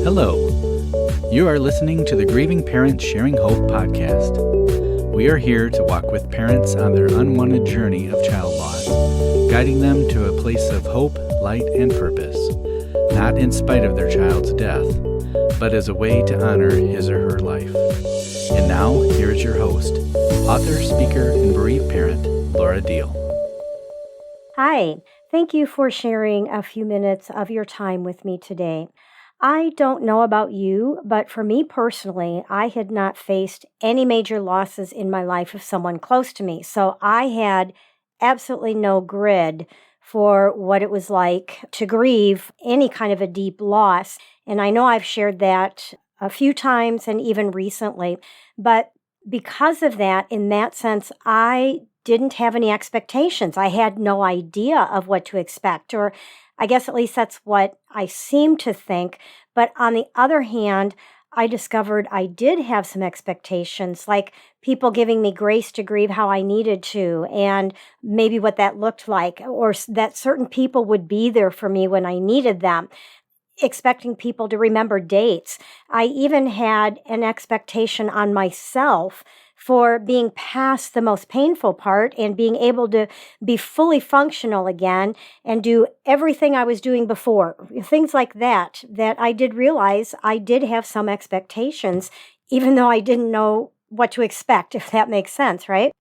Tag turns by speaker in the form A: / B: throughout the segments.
A: Hello. You are listening to the Grieving Parents Sharing Hope podcast. We are here to walk with parents on their unwanted journey of child loss, guiding them to a place of hope, light, and purpose, not in spite of their child's death, but as a way to honor his or her life. And now, here is your host, author, speaker, and bereaved parent, Laura Diehl.
B: Hi, thank you for sharing a few minutes of your time with me today. I don't know about you, but for me personally, I had not faced any major losses in my life of someone close to me. So I had absolutely no grid for what it was like to grieve any kind of a deep loss. And I know I've shared that a few times and even recently. But because of that, in that sense, I didn't have any expectations. I had no idea of what to expect, or I guess at least that's what I seem to think. But on the other hand, I discovered I did have some expectations, like people giving me grace to grieve how I needed to, and maybe what that looked like, or that certain people would be there for me when I needed them, expecting people to remember dates. I even had an expectation on myself for being past the most painful part and being able to be fully functional again and do everything I was doing before. Things like that I did realize I did have some expectations, even though I didn't know what to expect, if that makes sense, right?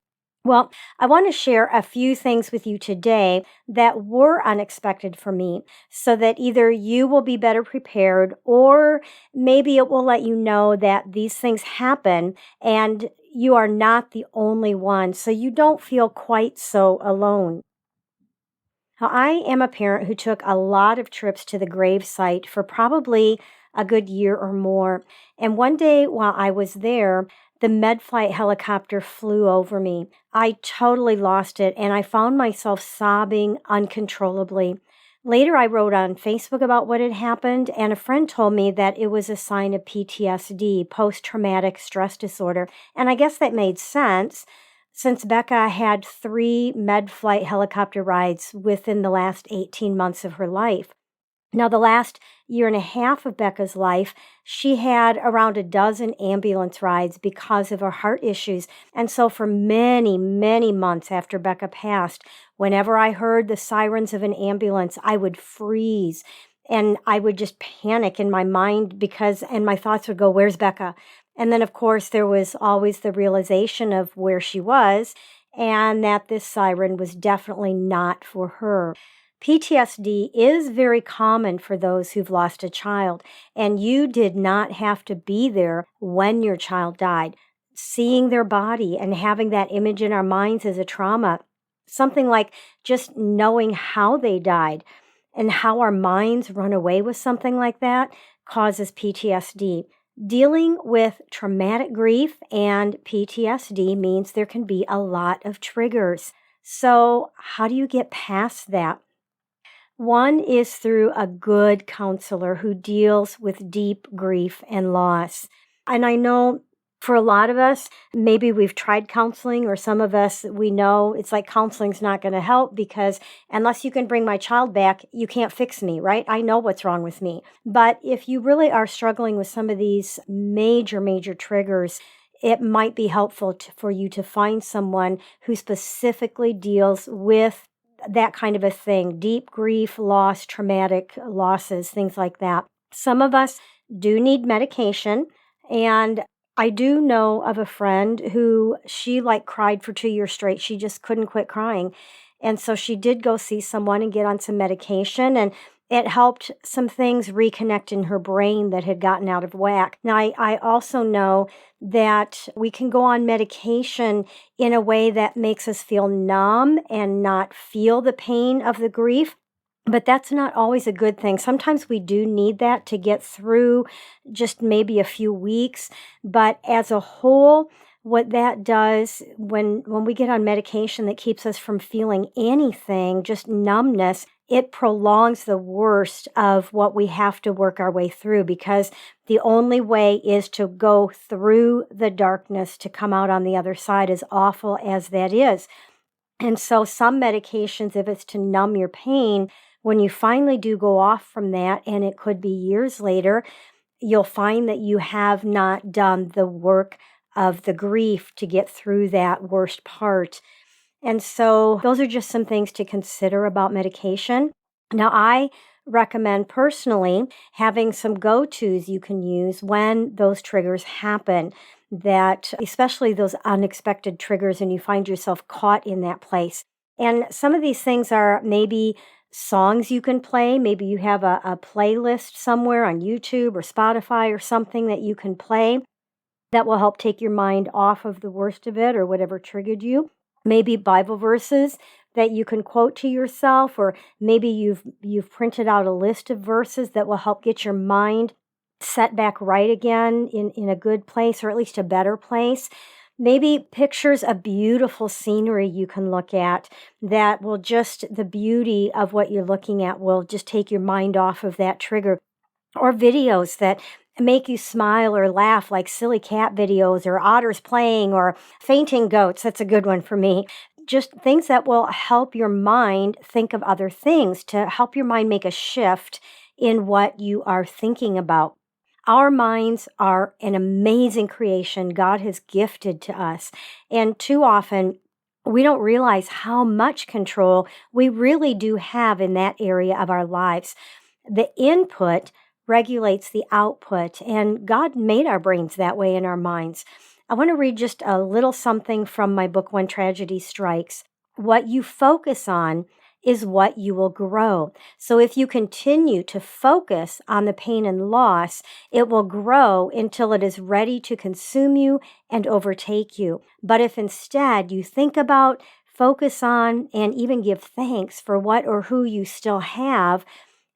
B: Well, I want to share a few things with you today that were unexpected for me so that either you will be better prepared or maybe it will let you know that these things happen and you are not the only one, so you don't feel quite so alone. Now, I am a parent who took a lot of trips to the gravesite for probably a good year or more. And one day while I was there, the med flight helicopter flew over me. I totally lost it, and I found myself sobbing uncontrollably. Later, I wrote on Facebook about what had happened, and a friend told me that it was a sign of PTSD, post-traumatic stress disorder. And I guess that made sense, since Becca had 3 med flight helicopter rides within the last 18 months of her life. Now, the last year and a half of Becca's life, she had around a dozen ambulance rides because of her heart issues. And so for many, many months after Becca passed, whenever I heard the sirens of an ambulance, I would freeze and I would just panic in my mind and my thoughts would go, where's Becca? And then, of course, there was always the realization of where she was and that this siren was definitely not for her. PTSD is very common for those who've lost a child, and you did not have to be there when your child died. Seeing their body and having that image in our minds is a trauma. Something like just knowing how they died and how our minds run away with something like that causes PTSD. Dealing with traumatic grief and PTSD means there can be a lot of triggers. So how do you get past that? One is through a good counselor who deals with deep grief and loss. And I know for a lot of us, maybe we've tried counseling, or some of us, we know it's like counseling's not going to help because unless you can bring my child back, you can't fix me, right? I know what's wrong with me. But if you really are struggling with some of these major, major triggers, it might be helpful for you to find someone who specifically deals with that kind of a thing, deep grief, loss, traumatic losses, things like that. Some of us do need medication, and I do know of a friend who she cried for 2 years straight. She just couldn't quit crying. And so she did go see someone and get on some medication, and it helped some things reconnect in her brain that had gotten out of whack. Now, I also know that we can go on medication in a way that makes us feel numb and not feel the pain of the grief. But that's not always a good thing. Sometimes we do need that to get through just maybe a few weeks. But as a whole, what that does when we get on medication that keeps us from feeling anything, just numbness, it prolongs the worst of what we have to work our way through, because the only way is to go through the darkness to come out on the other side, as awful as that is. And so some medications, if it's to numb your pain, when you finally do go off from that, and it could be years later, you'll find that you have not done the work of the grief to get through that worst part. And so those are just some things to consider about medication. Now, I recommend personally having some go-tos you can use when those triggers happen, that especially those unexpected triggers and you find yourself caught in that place. And some of these things are maybe songs you can play. Maybe you have a playlist somewhere on YouTube or Spotify or something that you can play that will help take your mind off of the worst of it or whatever triggered you. Maybe Bible verses that you can quote to yourself, or maybe you've printed out a list of verses that will help get your mind set back right again in a good place, or at least a better place. Maybe pictures of beautiful scenery you can look at that will just, the beauty of what you're looking at will just take your mind off of that trigger. Or videos that make you smile or laugh, like silly cat videos or otters playing or fainting goats. That's a good one for me. Just things that will help your mind think of other things, to help your mind make a shift in what you are thinking about. Our minds are an amazing creation God has gifted to us. And too often, we don't realize how much control we really do have in that area of our lives. The input regulates the output, and God made our brains that way in our minds. I want to read just a little something from my book, When Tragedy Strikes. What you focus on is what you will grow. So if you continue to focus on the pain and loss, it will grow until it is ready to consume you and overtake you. But if instead you think about, focus on, and even give thanks for what or who you still have,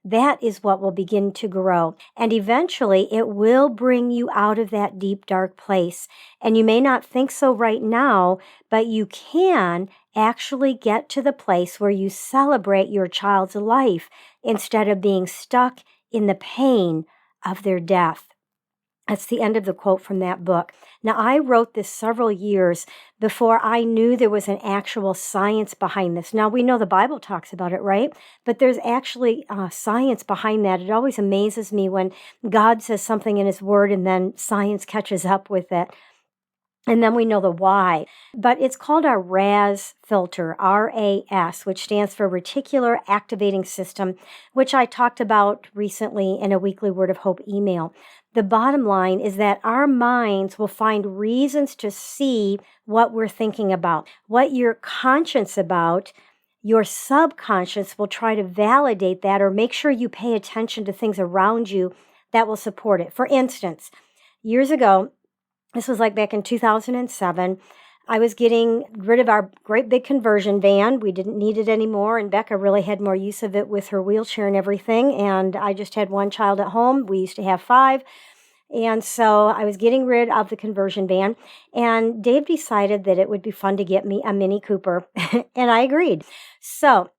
B: that is what will begin to grow. And eventually it will bring you out of that deep, dark place. And you may not think so right now, but you can actually get to the place where you celebrate your child's life instead of being stuck in the pain of their death. That's the end of the quote from that book. Now, I wrote this several years before I knew there was an actual science behind this. Now, we know the Bible talks about it, right? But there's actually science behind that. It always amazes me when God says something in His Word and then science catches up with it. And then we know the why. But it's called our RAS filter, RAS, which stands for Reticular Activating System, which I talked about recently in a weekly Word of Hope email. The bottom line is that our minds will find reasons to see what we're thinking about, what you're conscious about. Your subconscious will try to validate that or make sure you pay attention to things around you that will support it. For instance, years ago, this was like back in 2007, I was getting rid of our great big conversion van. We didn't need it anymore, and Becca really had more use of it with her wheelchair and everything, and I just had one child at home. We used to have 5, and so I was getting rid of the conversion van, and Dave decided that it would be fun to get me a Mini Cooper, and I agreed. So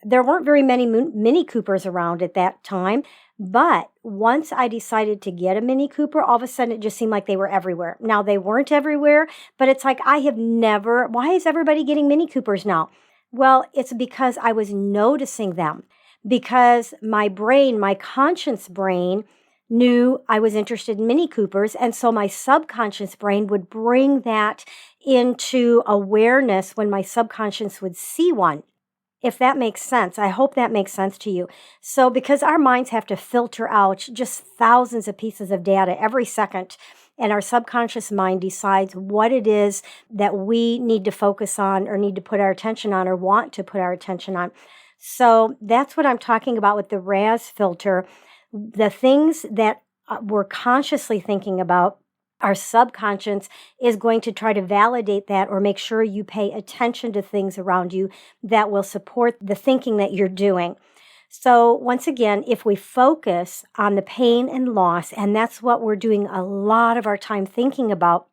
B: there weren't very many Mini Coopers around at that time, but once I decided to get a Mini Cooper, all of a sudden it just seemed like they were everywhere. Now, they weren't everywhere, but it's like I have never, why is everybody getting Mini Coopers now? Well, it's because I was noticing them, because my brain, my conscious brain, knew I was interested in Mini Coopers, and so my subconscious brain would bring that into awareness when my subconscious would see one. If that makes sense. I hope that makes sense to you. So because our minds have to filter out just thousands of pieces of data every second, and our subconscious mind decides what it is that we need to focus on or need to put our attention on or want to put our attention on. So that's what I'm talking about with the RAS filter. The things that we're consciously thinking about, our subconscious is going to try to validate that or make sure you pay attention to things around you that will support the thinking that you're doing. So once again, if we focus on the pain and loss, and that's what we're doing a lot of our time thinking about,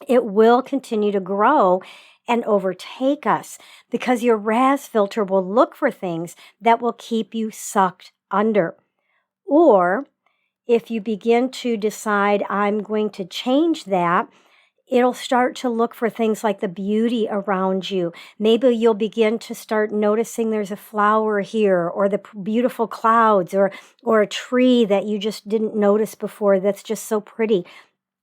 B: it will continue to grow and overtake us, because your RAS filter will look for things that will keep you sucked under. Or if you begin to decide, I'm going to change that, It'll start to look for things like the beauty around you. Maybe you'll begin to start noticing there's a flower here, or the beautiful clouds, or a tree that you just didn't notice before that's just so pretty.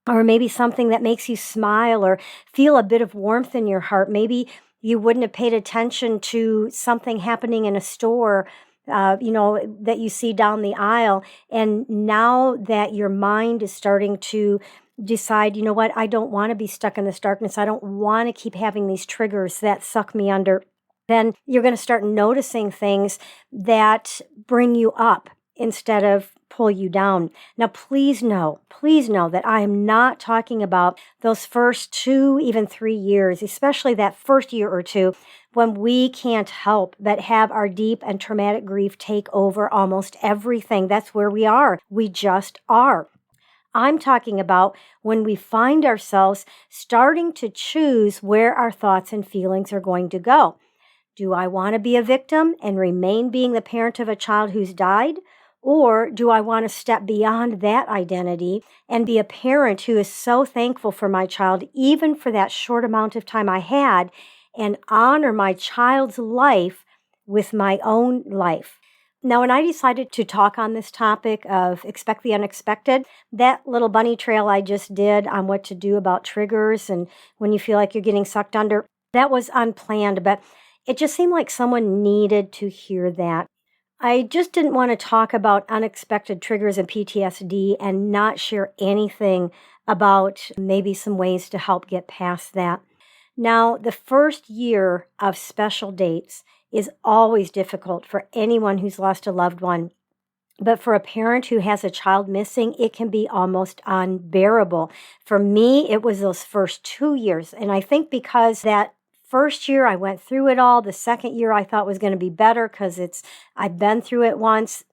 B: Or maybe something that makes you smile or feel a bit of warmth in your heart. Maybe you wouldn't have paid attention to something happening in a store, that you see down the aisle. And now that your mind is starting to decide, you know what, I don't want to be stuck in this darkness. I don't want to keep having these triggers that suck me under. Then you're going to start noticing things that bring you up instead of pull you down. Now, please know that I am not talking about those first 2, even 3 years, especially that first year or two, when we can't help but have our deep and traumatic grief take over almost everything. That's where we are. We just are. I'm talking about when we find ourselves starting to choose where our thoughts and feelings are going to go. Do I want to be a victim and remain being the parent of a child who's died? Or do I want to step beyond that identity and be a parent who is so thankful for my child, even for that short amount of time I had, and honor my child's life with my own life? Now, when I decided to talk on this topic of expect the unexpected, that little bunny trail I just did on what to do about triggers and when you feel like you're getting sucked under, that was unplanned, but it just seemed like someone needed to hear that. I just didn't want to talk about unexpected triggers and PTSD and not share anything about maybe some ways to help get past that. Now, the first year of special dates is always difficult for anyone who's lost a loved one. But for a parent who has a child missing, it can be almost unbearable. For me, it was those first 2 years. And I think because that first year I went through it all, the second year I thought was going to be better because I've been through it once,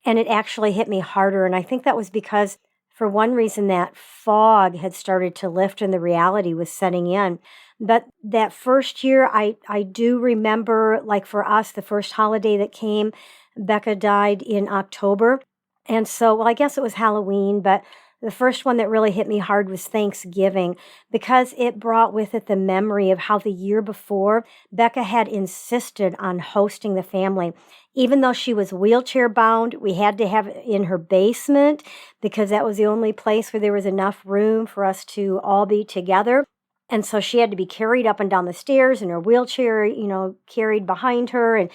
B: and it actually hit me harder. And I think that was because, for one reason, that fog had started to lift and the reality was setting in. But that first year, I do remember, like for us, the first holiday that came, Becca died in October. And so, well, I guess it was Halloween, but the first one that really hit me hard was Thanksgiving, because it brought with it the memory of how the year before, Becca had insisted on hosting the family. Even though she was wheelchair bound, we had to have it in her basement because that was the only place where there was enough room for us to all be together. And so she had to be carried up and down the stairs in her wheelchair, carried behind her.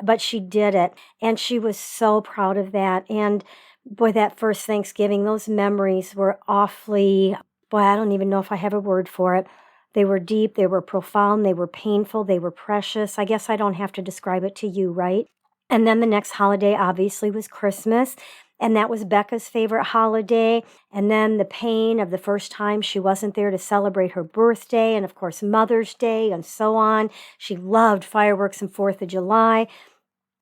B: But she did it. And she was so proud of that. And boy, that first Thanksgiving, those memories were awfully, boy, I don't even know if I have a word for it. They were deep, they were profound, they were painful, they were precious. I guess I don't have to describe it to you, right? And then the next holiday obviously was Christmas. And that was Becca's favorite holiday. And then the pain of the first time she wasn't there to celebrate her birthday, and of course Mother's Day and so on. She loved fireworks and 4th of July.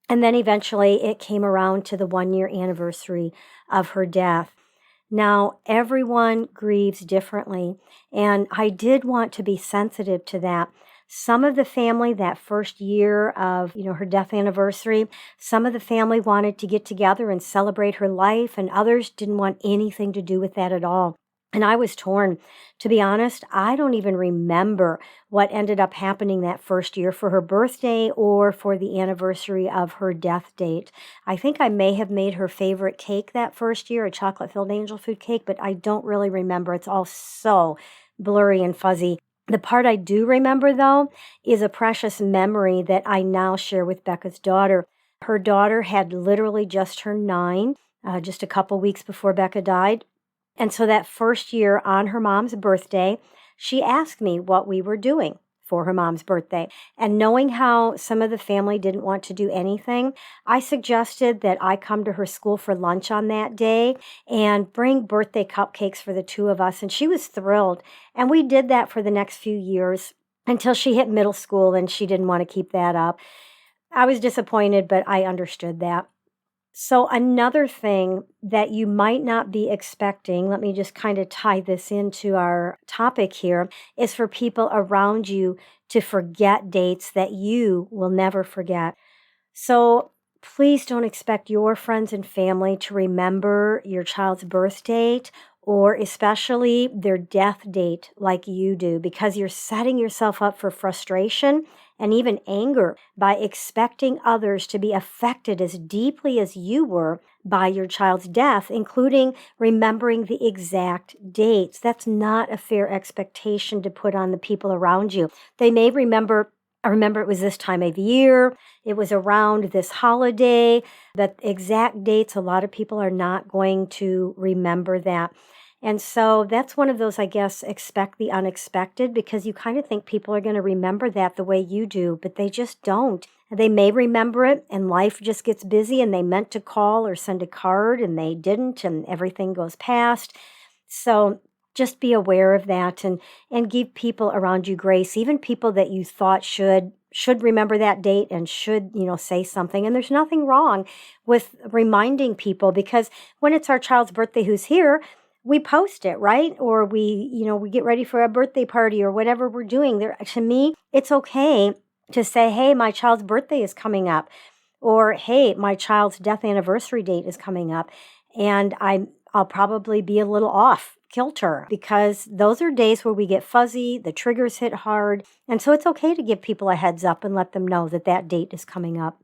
B: And then eventually it came around to the 1-year anniversary of her death. Now, everyone grieves differently, and I did want to be sensitive to that. Some of the family, that first year of, her death anniversary, some of the family wanted to get together and celebrate her life, and others didn't want anything to do with that at all. And I was torn. To be honest, I don't even remember what ended up happening that first year for her birthday or for the anniversary of her death date. I think I may have made her favorite cake that first year, a chocolate-filled angel food cake, but I don't really remember. It's all so blurry and fuzzy. The part I do remember, though, is a precious memory that I now share with Becca's daughter. Her daughter had literally just turned 9, just a couple weeks before Becca died. And so that first year on her mom's birthday, she asked me what we were doing for her mom's birthday. And knowing how some of the family didn't want to do anything, I suggested that I come to her school for lunch on that day and bring birthday cupcakes for the two of us. And she was thrilled. And we did that for the next few years until she hit middle school and she didn't want to keep that up. I was disappointed, but I understood that. So another thing that you might not be expecting, let me just kind of tie this into our topic here, is for people around you to forget dates that you will never forget. So please don't expect your friends and family to remember your child's birth date or especially their death date like you do, because you're setting yourself up for frustration and even anger by expecting others to be affected as deeply as you were by your child's death, including remembering the exact dates. That's not a fair expectation to put on the people around you. They may remember, I remember it was this time of year, it was around this holiday, but exact dates, a lot of people are not going to remember that. And so that's one of those, I guess, expect the unexpected, because you kind of think people are going to remember that the way you do, but they just don't. They may remember it and life just gets busy and they meant to call or send a card and they didn't and everything goes past. So just be aware of that and give people around you grace, even people that you thought should remember that date and should, say something. And there's nothing wrong with reminding people, because when it's our child's birthday who's here, we post it, right? Or we get ready for a birthday party or whatever we're doing. There, to me, it's okay to say, hey, my child's birthday is coming up, or hey, my child's death anniversary date is coming up, and I'll probably be a little off kilter, because those are days where we get fuzzy, the triggers hit hard, and so it's okay to give people a heads up and let them know that that date is coming up.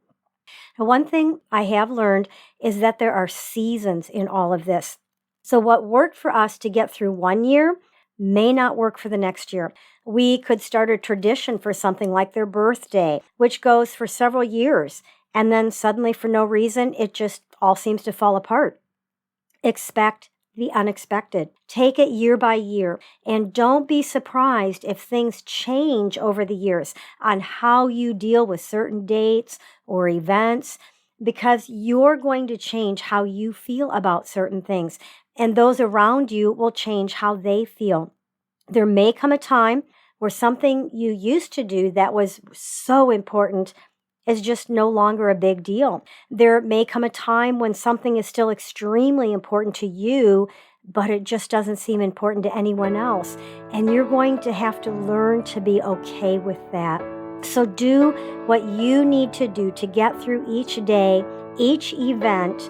B: Now, one thing I have learned is that there are seasons in all of this. So what worked for us to get through one year may not work for the next year. We could start a tradition for something like their birthday, which goes for several years, and then suddenly, for no reason, it just all seems to fall apart. Expect the unexpected. Take it year by year, and don't be surprised if things change over the years on how you deal with certain dates or events, because you're going to change how you feel about certain things, and those around you will change how they feel. There may come a time where something you used to do that was so important is just no longer a big deal. There may come a time when something is still extremely important to you, but it just doesn't seem important to anyone else. And you're going to have to learn to be okay with that. So do what you need to do to get through each day, each event.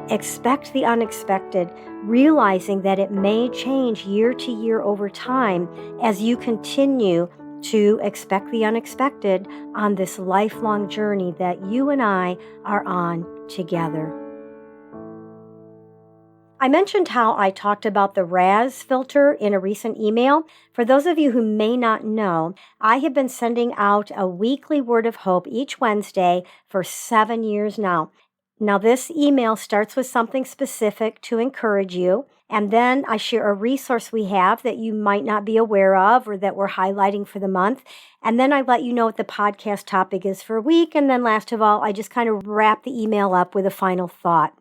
B: Expect the unexpected, realizing that it may change year to year over time as you continue to expect the unexpected on this lifelong journey that you and I are on together. I mentioned how I talked about the RAS filter in a recent email. For those of you who may not know, I have been sending out a weekly word of hope each Wednesday for 7 years now. Now, this email starts with something specific to encourage you, and then I share a resource we have that you might not be aware of or that we're highlighting for the month, and then I let you know what the podcast topic is for a week, and then last of all, I just kind of wrap the email up with a final thought.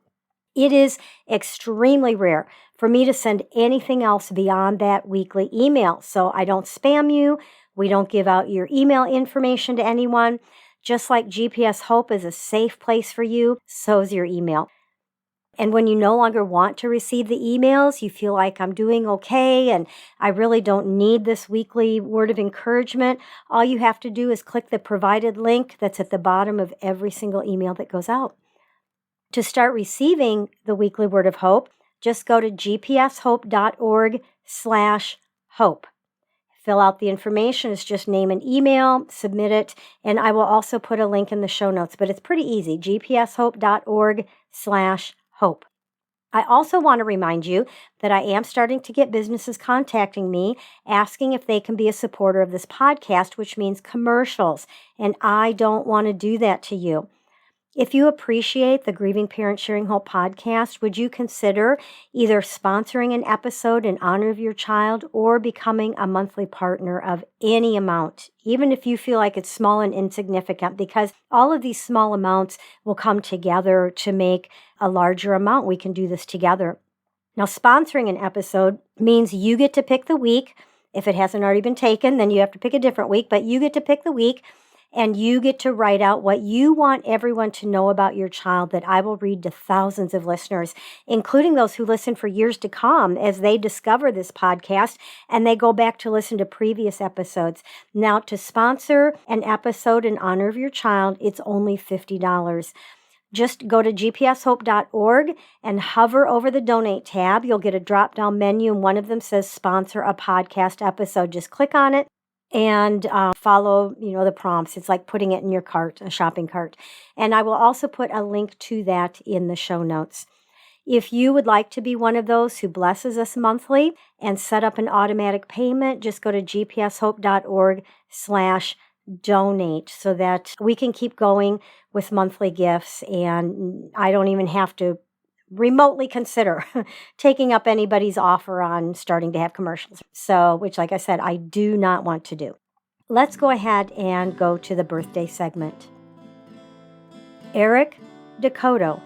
B: It is extremely rare for me to send anything else beyond that weekly email, so I don't spam you. We don't give out your email information to anyone. Just like GPS Hope is a safe place for you, so is your email. And when you no longer want to receive the emails, you feel like I'm doing okay and I really don't need this weekly word of encouragement, all you have to do is click the provided link that's at the bottom of every single email that goes out. To start receiving the weekly word of hope, just go to gpshope.org/hope. Fill out the information. It's just name and email, submit it, and I will also put a link in the show notes, but it's pretty easy, gpshope.org/hope. I also want to remind you that I am starting to get businesses contacting me asking if they can be a supporter of this podcast, which means commercials, and I don't want to do that to you. If you appreciate the Grieving Parents Sharing Hope podcast, would you consider either sponsoring an episode in honor of your child or becoming a monthly partner of any amount, even if you feel like it's small and insignificant, because all of these small amounts will come together to make a larger amount. We can do this together. Now, sponsoring an episode means you get to pick the week. If it hasn't already been taken, then you have to pick a different week, but you get to pick the week. And you get to write out what you want everyone to know about your child that I will read to thousands of listeners, including those who listen for years to come as they discover this podcast and they go back to listen to previous episodes. Now, to sponsor an episode in honor of your child, it's only $50. Just go to gpshope.org and hover over the donate tab. You'll get a drop-down menu, and one of them says sponsor a podcast episode. Just click on it and follow, the prompts. It's like putting it in your cart, a shopping cart. And I will also put a link to that in the show notes. If you would like to be one of those who blesses us monthly and set up an automatic payment, just go to gpshope.org/donate so that we can keep going with monthly gifts, and I don't even have to remotely consider taking up anybody's offer on starting to have commercials. So, which, like I said, I do not want to do. Let's go ahead and go to the birthday segment. Eric Dakota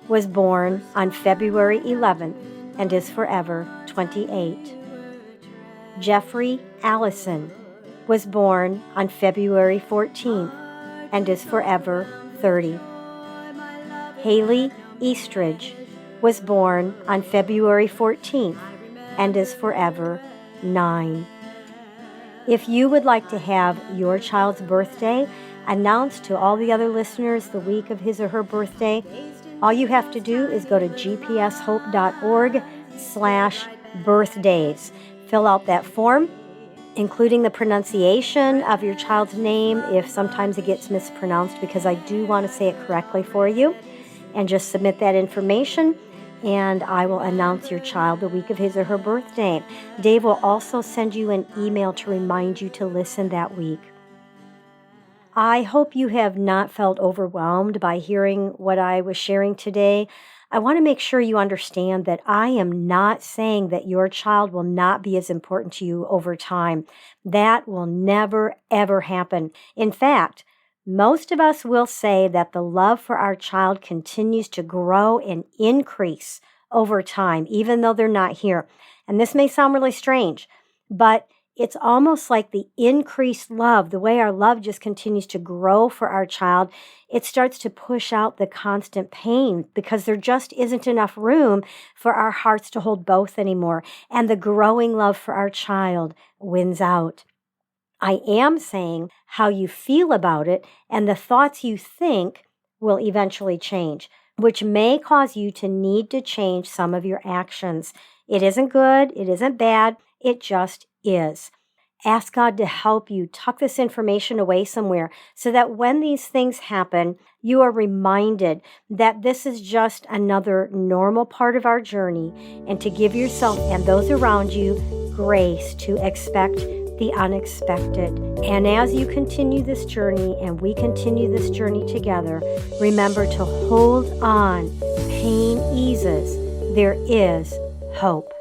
B: was born on February 11th and is forever 28. Jeffrey Allison was born on February 14th and is forever 30. Haley Eastridge was born on February 14th and is forever 9. If you would like to have your child's birthday announced to all the other listeners the week of his or her birthday, all you have to do is go to gpshope.org/birthdays. Fill out that form, including the pronunciation of your child's name if sometimes it gets mispronounced, because I do want to say it correctly for you. And just submit that information, and I will announce your child the week of his or her birthday. Dave will also send you an email to remind you to listen that week. I hope you have not felt overwhelmed by hearing what I was sharing today. I want to make sure you understand that I am not saying that your child will not be as important to you over time. That will never, ever happen. In fact, most of us will say that the love for our child continues to grow and increase over time, even though they're not here. And this may sound really strange, but it's almost like the increased love, the way our love just continues to grow for our child, it starts to push out the constant pain because there just isn't enough room for our hearts to hold both anymore. And the growing love for our child wins out. I am saying how you feel about it and the thoughts you think will eventually change, which may cause you to need to change some of your actions. It isn't good. It isn't bad. It just is. Ask God to help you tuck this information away somewhere so that when these things happen, you are reminded that this is just another normal part of our journey, and to give yourself and those around you grace to expect the unexpected. And as you continue this journey and we continue this journey together, remember to hold on. Pain eases. There is hope.